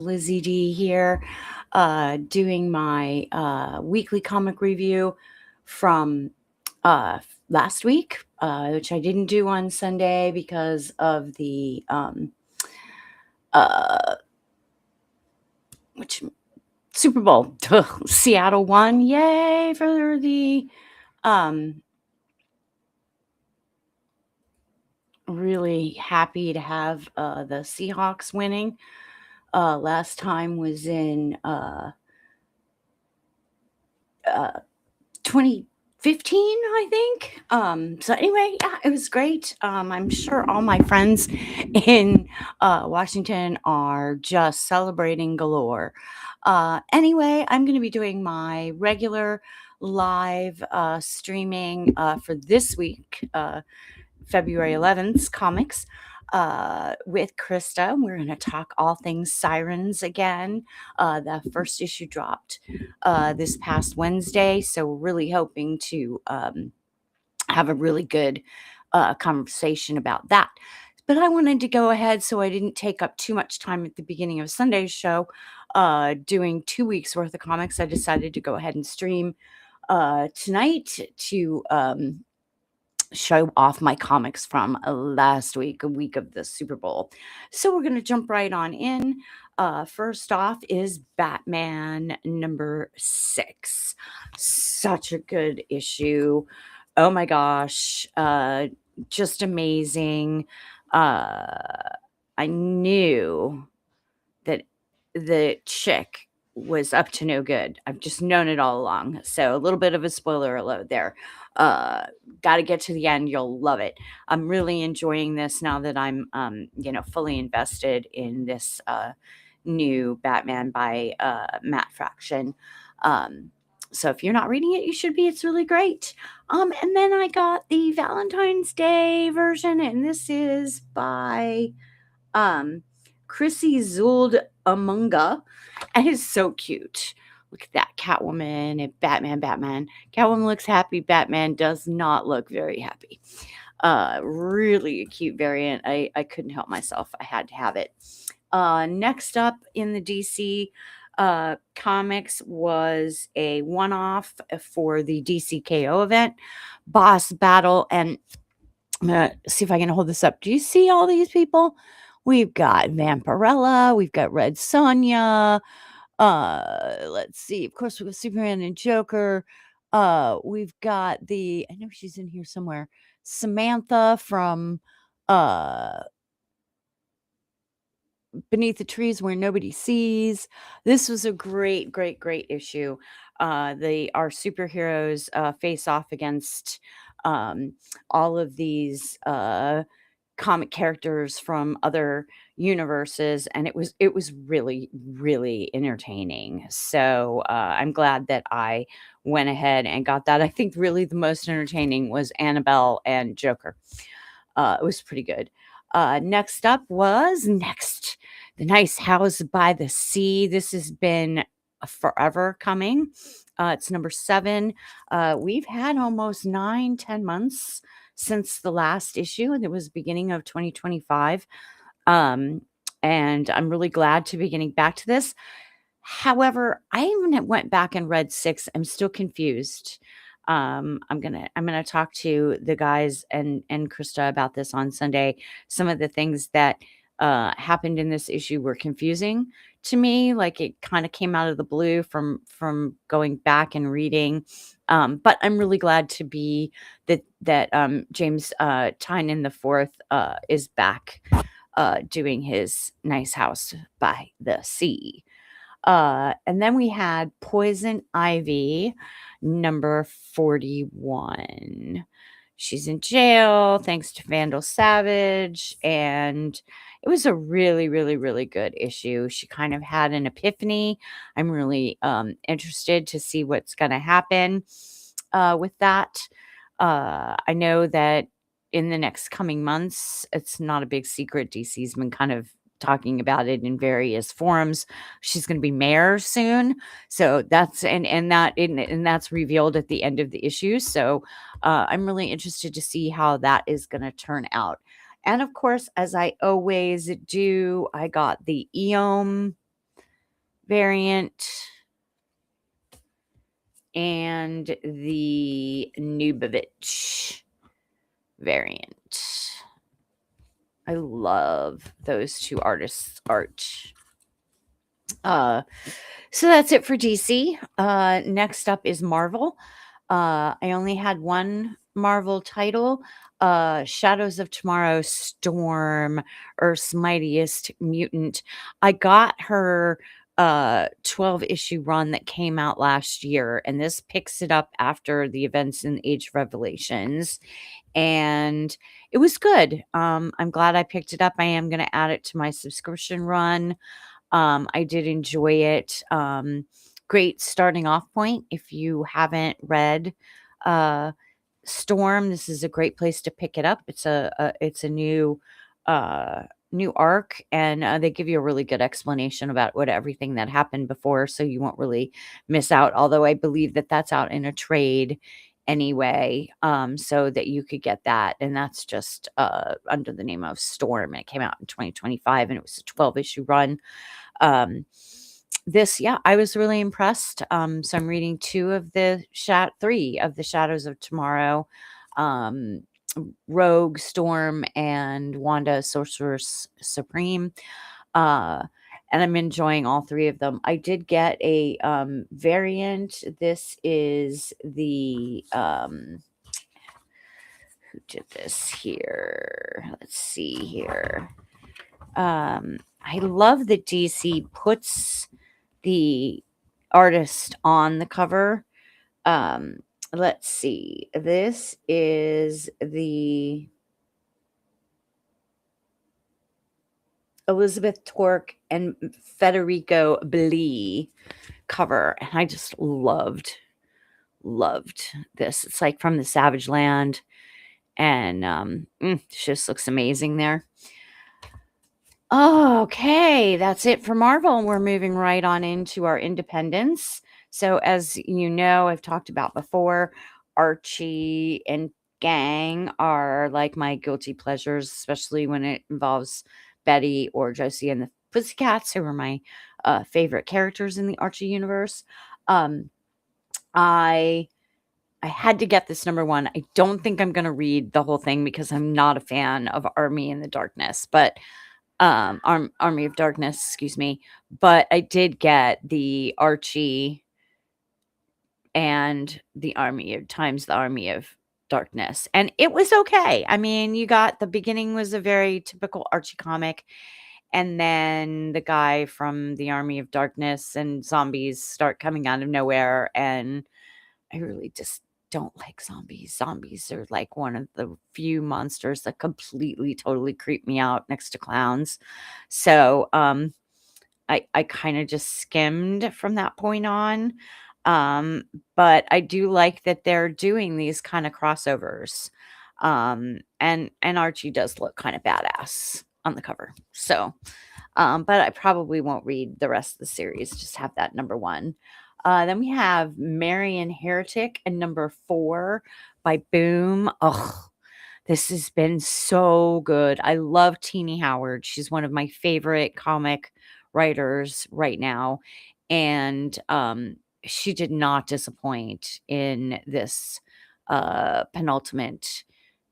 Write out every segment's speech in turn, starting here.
Lizzie D here, doing my weekly comic review from last week, which I didn't do on Sunday because of the uh, which Super Bowl. Seattle won. Yay for the um, really happy to have the Seahawks winning. Last time was in uh, 2015, I think. So anyway, yeah, it was great. I'm sure all my friends in Washington are just celebrating galore. Anyway, I'm going to be doing my regular live streaming for this week, February 11th's comics. With Krista. We're going to talk all things sirens again. The first issue dropped this past Wednesday, so we're really hoping to have a really good conversation about that. But I wanted to go ahead so I didn't take up too much time at the beginning of Sunday's show doing 2 weeks worth of comics. I decided to go ahead and stream tonight to show off my comics from last week, a week of the Super Bowl. So we're going to jump right on in. First off is Batman number 6. Such a good issue. Oh my gosh. Just amazing. I knew that the chick was up to no good. I've just known it all along. So a little bit of a spoiler alert there. Uh, Got to get to the end. You'll love it. I'm really enjoying this now that I'm, fully invested in this new Batman by Matt Fraction. So if you're not reading it, you should be. It's really great. And then I got the Valentine's Day version, and this is by um Chrissy Zuld Amunga, and it's so cute. Look at that Catwoman and Batman. Catwoman looks happy. Batman does not look very happy. Really a cute variant. I couldn't help myself. I had to have it. Next up in the DC comics was a one-off for the DCKO event, Boss Battle, and I'm gonna see if I can hold this up. Do you see all these people? We've got Vampirella, we've got Red Sonja. Let's see. Of course, we've got Superman and Joker. We've got I know she's in here somewhere. Samantha from uh Beneath the Trees Where Nobody Sees. This was a great issue. Our superheroes face off against all of these comic characters from other universes, and it was really entertaining. So I'm glad that I went ahead and got that. I think really the most entertaining was Annabelle and Joker. It was pretty good. Next up was the Nice House by the Sea. This has been forever coming. It's number 7. We've had almost 9-10 months since the last issue, and it was beginning of 2025. And I'm really glad to be getting back to this. However, I even went back and read 6. I'm still confused. I'm gonna talk to the guys and Krista about this on Sunday. Some of the things that happened in this issue were confusing to me. Like it kind of came out of the blue from going back and reading. But I'm really glad to be that James Tynion the fourth is back doing his Nice House by the Sea. And then we had Poison Ivy, number 41. She's in jail thanks to Vandal Savage, and it was a really good issue. She kind of had an epiphany. I'm really interested to see what's going to happen with that. I know that in the next coming months, it's not a big secret. DC's been kind of talking about it in various forums. She's going to be mayor soon, so that's and that's revealed at the end of the issue. So I'm really interested to see how that is going to turn out. And of course, as I always do, I got the Eom variant and the Nubovich variant. I love those two artists' art. So that's it for DC. Next up is Marvel. I only had one Marvel title, Shadows of Tomorrow, Storm, Earth's Mightiest Mutant. I got her 12 issue run that came out last year, and this picks it up after the events in Age of Revelations. And it was good. I'm glad I picked it up. I am going to add it to my subscription run. I did enjoy it. Great starting off point. If you haven't read Storm, this is a great place to pick it up. It's a new new arc, and they give you a really good explanation about what everything that happened before, so you won't really miss out. Although I believe that that's out in a trade anyway, so that you could get that, and that's just under the name of Storm. It came out in 2025, and it was a 12 issue run. I was really impressed. So I'm reading three of the Shadows of Tomorrow, Rogue, Storm, and Wanda, Sorceress Supreme. And I'm enjoying all three of them. I did get a variant. This is the who did this here? Let's see here. I love that DC puts the artist on the cover. Let's see. This is the Elizabeth Torque and Federico Bellini cover, and I just loved this. It's like from the Savage Land, and it just looks amazing there. Okay, that's it for Marvel. We're moving right on into our independents. So, as you know, I've talked about before, Archie and Gang are like my guilty pleasures, especially when it involves Betty or Josie and the Pussycats, who are my favorite characters in the Archie universe. I had to get this number one. I don't think I'm going to read the whole thing because I'm not a fan of Army in the Darkness, but Army of Darkness, excuse me. But I did get the Archie and the Army of Darkness, and it was okay. I mean, you got the beginning was a very typical Archie comic, and then the guy from the Army of Darkness and zombies start coming out of nowhere, and I really just don't like zombies. Zombies are like one of the few monsters that completely, totally creep me out next to clowns. So, I kind of just skimmed from that point on. But I do like that they're doing these kind of crossovers. And Archie does look kind of badass on the cover. So, but I probably won't read the rest of the series, just have that number one. Then we have Marian Heretic and number 4 by Boom. Oh, this has been so good. I love Teenie Howard. She's one of my favorite comic writers right now. And she did not disappoint in this penultimate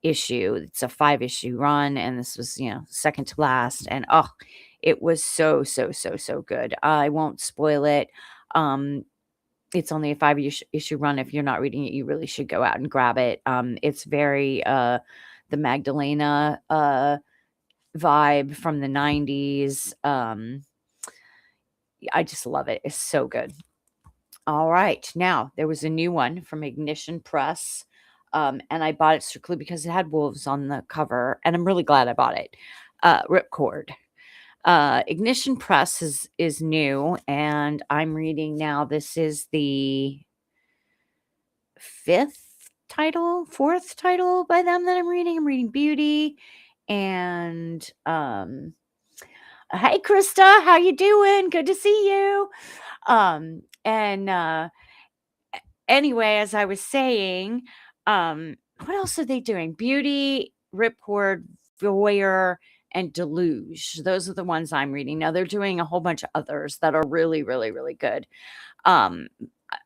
issue. It's a 5-issue run, and this was, second to last. And it was so, so, so, so good. I won't spoil it. It's only a 5-issue run. If you're not reading it, you really should go out and grab it. It's very the Magdalena vibe from the 90s. I just love it. It's so good. All right. Now, there was a new one from Ignition Press, and I bought it strictly because it had wolves on the cover, and I'm really glad I bought it. Ripcord. Ignition Press is new, and I'm reading now. This is the fourth title by them that I'm reading. I'm reading Beauty, and hey Krista, how you doing? Good to see you. And anyway, as I was saying, what else are they doing? Beauty, Ripcord, Voyeur, and Deluge. Those are the ones I'm reading. Now they're doing a whole bunch of others that are really, really, really good. Um,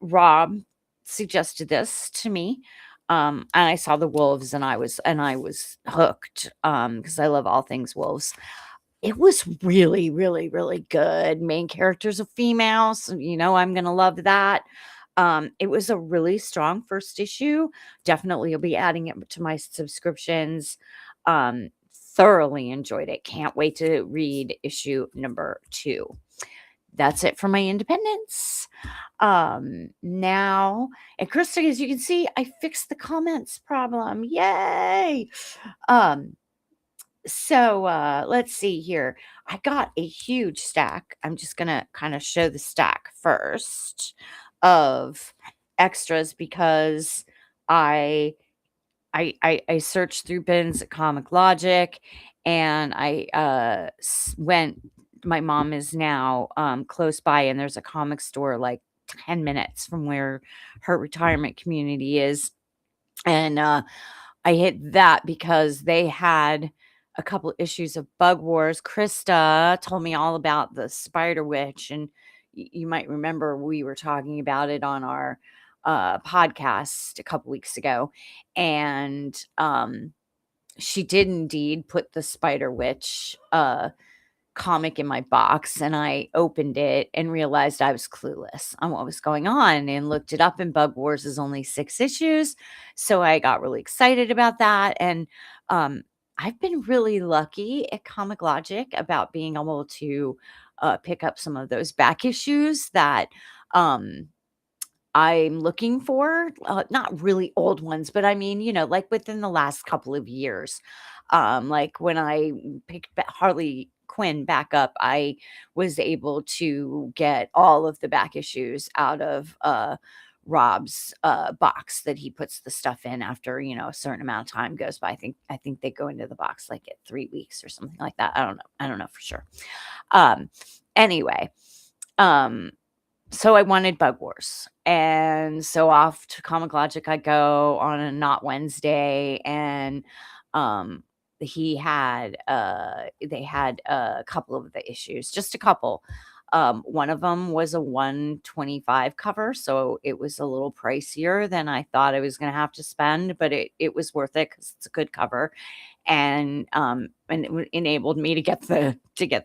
Rob suggested this to me. And I saw the wolves and I was hooked because I love all things wolves. It was really, really, really good. Main character's a female, so I'm gonna love that. It was a really strong first issue. Definitely will be adding it to my subscriptions. Thoroughly enjoyed it. Can't wait to read issue number 2. That's it for my independence. Now, and Krista, as you can see, I fixed the comments problem. Yay! Um, let's see here. I got a huge stack. I'm just gonna kind of show the stack first of extras because I I searched through bins at Comic Logic, and I went. My mom is now close by, and there's a comic store like 10 minutes from where her retirement community is, and I hit that because they had a couple issues of Bug Wars. Krista told me all about the Spider Witch, and you might remember we were talking about it on our podcast a couple weeks ago. And she did indeed put the Spider Witch comic in my box, and I opened it and realized I was clueless on what was going on and looked it up, and Bug Wars is only 6 issues. So I got really excited about that. And I've been really lucky at Comic Logic about being able to pick up some of those back issues that I'm looking for, not really old ones, but I mean, like within the last couple of years. Like when I picked Harley Quinn back up, I was able to get all of the back issues out of Rob's box that he puts the stuff in after, a certain amount of time goes by. I think they go into the box like at 3 weeks or something like that. I don't know. I don't know for sure. Um, anyway, um, so I wanted Bug Wars. And so off to Comic Logic I go on a not Wednesday, and um they had a couple of the issues, just a couple. One of them was a 125 cover, so it was a little pricier than I thought I was going to have to spend, but it was worth it cuz it's a good cover. And enabled me to get the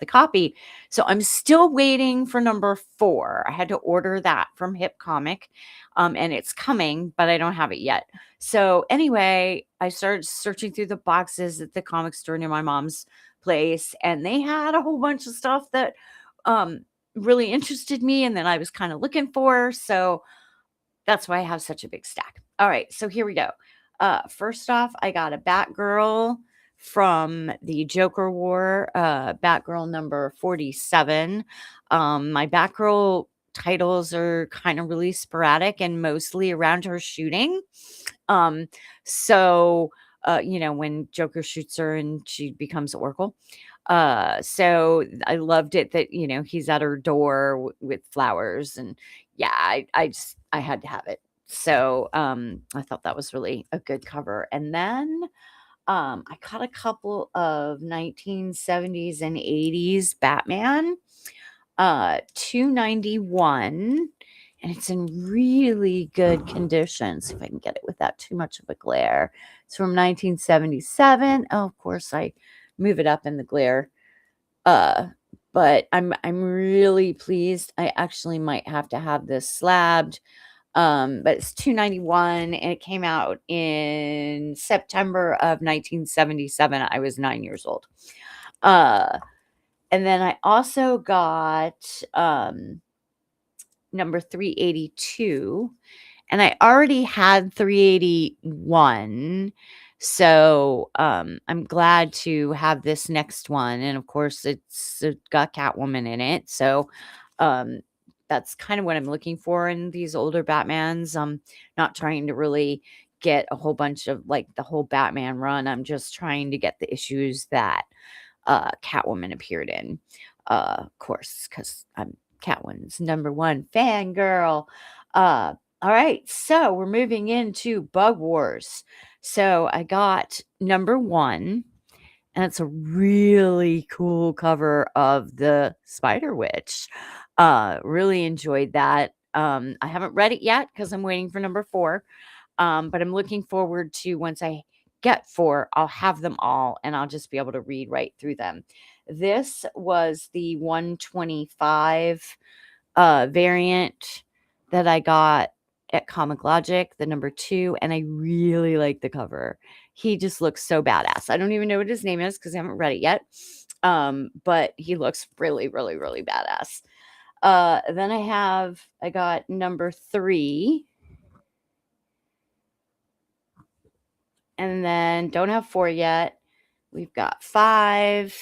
copy. So I'm still waiting for number 4. I had to order that from Hip Comic, and it's coming, but I don't have it yet. So anyway, I started searching through the boxes at the comic store near my mom's place, and they had a whole bunch of stuff that um, really interested me, and then I was kind of looking for. So that's why I have such a big stack. All right, so here we go. First off, I got a Batgirl from the Joker War, Batgirl number 47. My Batgirl titles are kind of really sporadic and mostly around her shooting. Um, so, when Joker shoots her and she becomes Oracle. So I loved it that, he's at her door with flowers, and yeah, I had to have it. So, I thought that was really a good cover. And then, I caught a couple of 1970s and 80s Batman, 291, and it's in really good condition. See if I can get it without too much of a glare. It's from 1977. Oh, of course, I move it up in the glare. But I'm really pleased. I actually might have to have this slabbed. But it's 291, and it came out in September of 1977. I was 9 years old. And then I also got number 382, and I already had 381. So I'm glad to have this next one. And of course, it's got Catwoman in it. So that's kind of what I'm looking for in these older Batmans. I'm not trying to really get a whole bunch of like the whole Batman run. I'm just trying to get the issues that Catwoman appeared in. Of course, because I'm Catwoman's number 1 fangirl. All right, so we're moving into Bug Wars. So I got number 1, and and it's a really cool cover of the Spider Witch. Really enjoyed that. I haven't read it yet because I'm waiting for number 4. But I'm looking forward to once I get 4, I'll have them all and I'll just be able to read right through them. This was the 125 variant that I got at Comic Logic, the number 2, and I really like the cover. He just looks so badass. I don't even know what his name is because I haven't read it yet. But he looks really, really, really badass. Then I got number 3, and then don't have 4 yet. We've got 5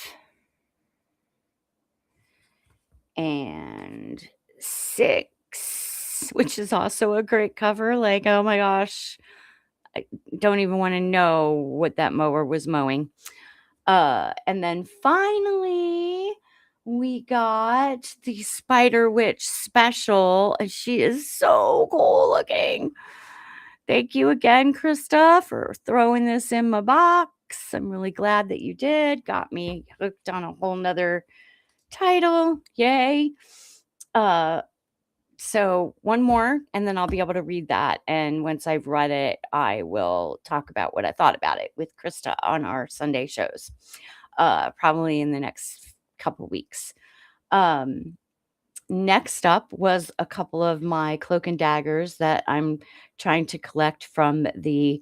and 6, which is also a great cover. Like, oh my gosh, I don't even want to know what that mower was mowing. And then finally, we got the Spider Witch special, and she is so cool looking. Thank you again, Krista, for throwing this in my box. I'm really glad that you did. Got me hooked on a whole nother title. Yay. So one more, and then I'll be able to read that. And once I've read it, I will talk about what I thought about it with Krista on our Sunday shows, probably in the next couple weeks. Next up was a couple of my Cloak and Daggers that I'm trying to collect from the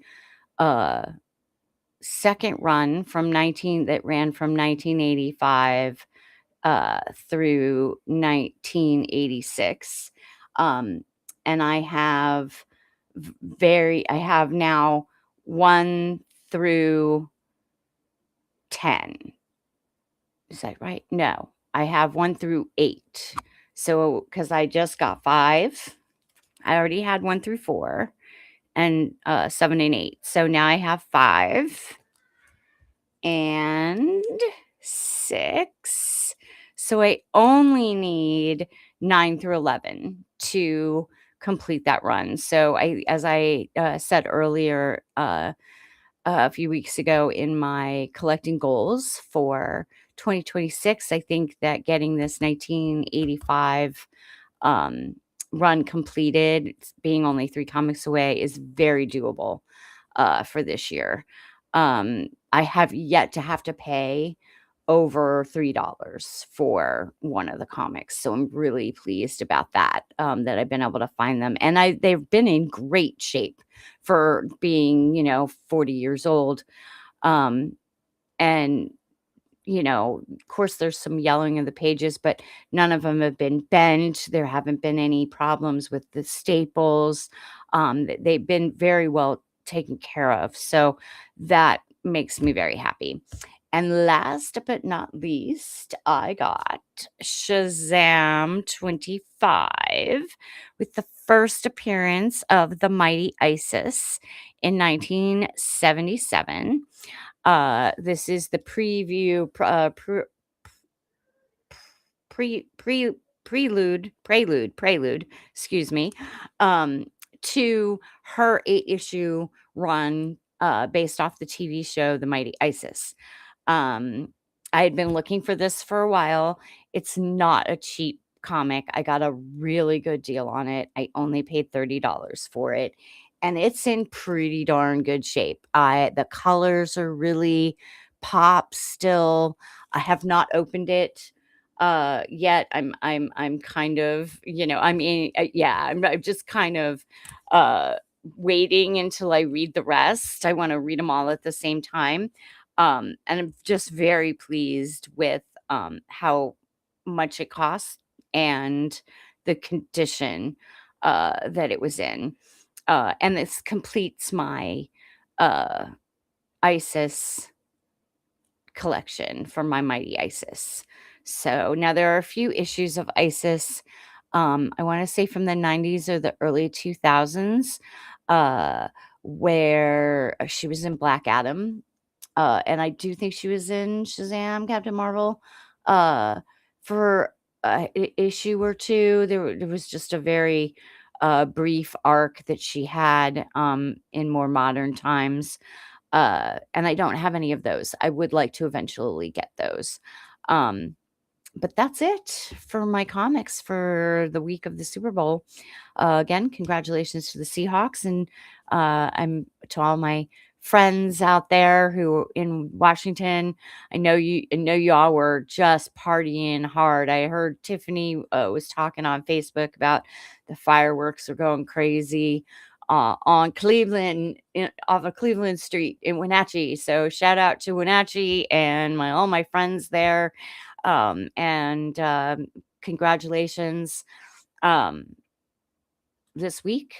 second run that ran from 1985 through 1986. And I have I have now 1 through 10. Is that right? No, I have 1 through 8. So, because I just got 5, I already had 1 through 4 and 7 and 8. So now I have 5 and 6. So I only need 9 through 11 to complete that run. So as I said earlier, a few weeks ago in my collecting goals for 2026, I think that getting this 1985 run completed, being only 3 comics away, is very doable for this year. I have yet to have to pay over $3 for one of the comics, so I'm really pleased about that. That I've been able to find them, and they've been in great shape for being 40 years old. Um, and of course, there's some yellowing of the pages, but none of them have been bent. There haven't been any problems with the staples. They've been very well taken care of. So that makes me very happy. And last but not least, I got Shazam 25 with the first appearance of the Mighty Isis in 1977. This is the preview, prelude, excuse me, to her 8-issue run, based off the TV show The Mighty Isis. I had been looking for this for a while. It's not a cheap comic. I got a really good deal on it. I only paid $30 for it, and it's in pretty darn good shape. The colors are really pop still. I have not opened it yet. I'm kind of, I mean, yeah, I'm just kind of waiting until I read the rest. I want to read them all at the same time. And I'm just very pleased with how much it cost and the condition that it was in. And this completes my uh, Isis collection for my Mighty Isis. So now there are a few issues of Isis. I want to say from the 90s or the early 2000s, uh, where she was in Black Adam. And I do think she was in Shazam, Captain Marvel, for issue or two. There was just a very brief arc that she had in more modern times. And I don't have any of those. I would like to eventually get those. Um, but that's it for my comics for the week of the Super Bowl. Again, congratulations to the Seahawks, and I'm to all my friends out there who in Washington. I know you all were just partying hard. I heard Tiffany was talking on Facebook about the fireworks are going crazy on Cleveland, off of Cleveland Street in Wenatchee. So shout out to Wenatchee and all my friends there, and congratulations. Um, this week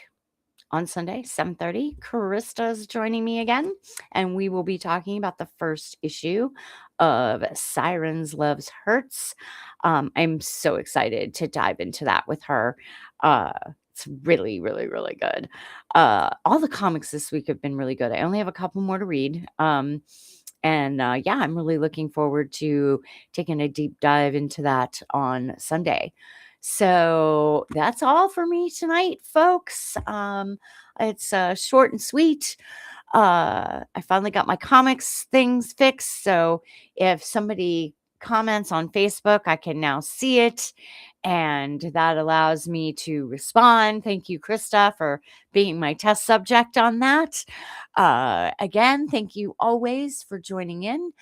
on Sunday, 7:30, Krista's joining me again, and we will be talking about the first issue of Sirens Loves Hurts. I'm so excited to dive into that with her. Uh, it's really, really, really good. All the comics this week have been really good. I only have a couple more to read. And yeah, I'm really looking forward to taking a deep dive into that on Sunday. So that's all for me tonight, folks. It's short and sweet. I finally got my comics things fixed. So if somebody comments on Facebook, I can now see it. And that allows me to respond. Thank you, Krista, for being my test subject on that. Again, thank you always for joining in.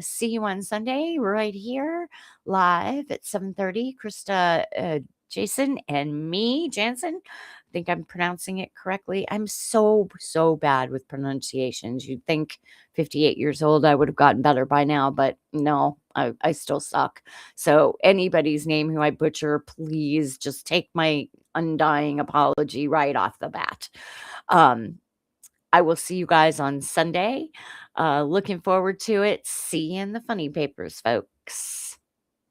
See you on Sunday right here live at 7:30. Krista, Jason, and me, Jansen. I think I'm pronouncing it correctly. I'm so, so bad with pronunciations. You'd think 58 years old, I would have gotten better by now, but no, I still suck. So anybody's name who I butcher, please just take my undying apology right off the bat. I will see you guys on Sunday. Looking forward to it. See you in the funny papers, folks.